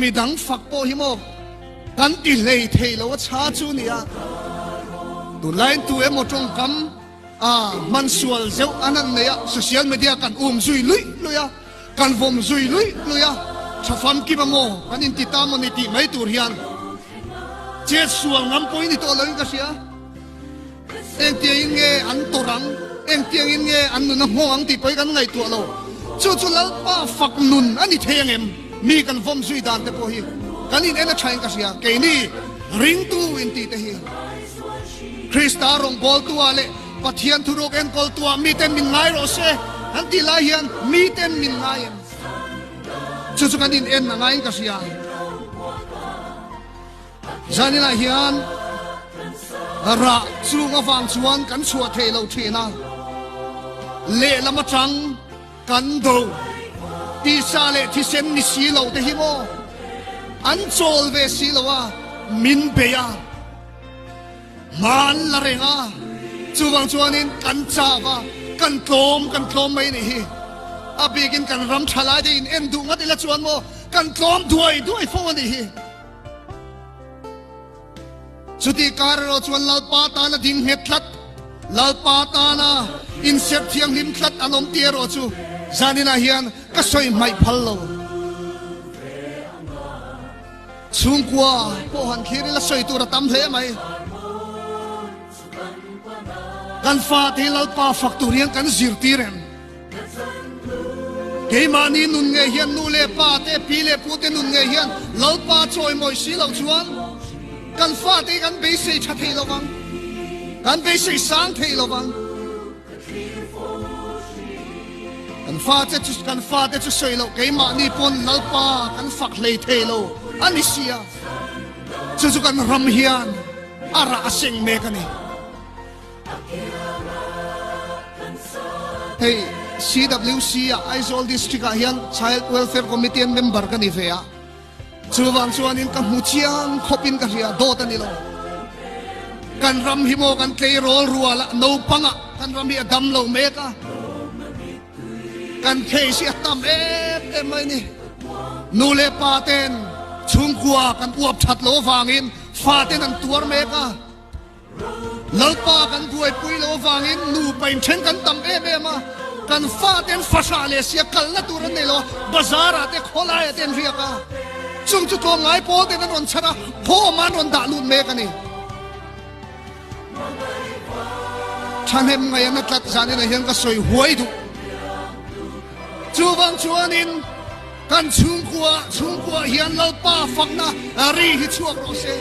midang fakpo himo kan ti lei thei lo cha chu nia tu line tu emo trong kam mansual zeu anan ne ya social media kan zui lui luya kan vom zui lui luya chafam ki mo kan in ti tamo ni ti mai tur hian che sual ngam poi ni to loi ka sia eng tiang nge an torang eng tiang nge an nu na hong ti poi kan ngai tu lo chu chu lal pa fak nun ani theng em mi kan vom zui dan te po hi kan in ena chain ka sia ke ni ring tu in ti te hi Krista rong bol tu ale pathian thurok en kol tu mi ten min ngai ro se an ti la hian mi ten min ngai em chu chu kan in en na ngai ka sia zanina hian ra chu nga wang chuan kan chua thei lo thina le lama chang kan do ti sa le thi sen ni si lo te hi mo an chol ve si lo wa min be ya man la renga chuwang chuanin kan chawa kan tlom mai ni hi a bigin kan ram thala de in en du ngat ila chuan mo kan tlom duai fo ni hi chuti karro chuan lal pa ta na ding hetlat lal pa ta na in sep thiang lim thlat anom tiero chu zanina hian ka soi mai phallo chungkwa po han khiri la soi tu ra tam the mai kan fa te lal pa factorian kan zirtiren ke mani nun nge hian nu le pa te pi le pu te nun nge hian lal pa choi moi si lo chuan kan fa te kan be se tha thei lo wang kan be se sang thei lo wang kan fa te chu soi lo ke mani pon lal pa kan fak le thei lo ani sia chu kan ram hian ara aseng me kan ni hey CWC Aizawl district hian child welfare committee member kan ni fe a chuwang chuanin ka muchiang khopin ka ria do ta ni lo kan ram hi mo kan klei rol ruala no panga kan ram hi dam lo me ka kan khei si atam em mai ni nu le pa ten chungkua kan uap that lo wangin fa ten an tuar me ka lalpa kan buai pui lo wangin nu pain chen kan tam em ma kan fa ten fasha le sia kal na turan ne lo bazara te khola ya ten ria ka chung chu ko ngai po te nan on chara pho man on da lu me ka ni chanem ngai na tlat jane na hian ka soi huai du chuwang chuanin kan chungkua hian lalpa fakna ari hi chuak ro se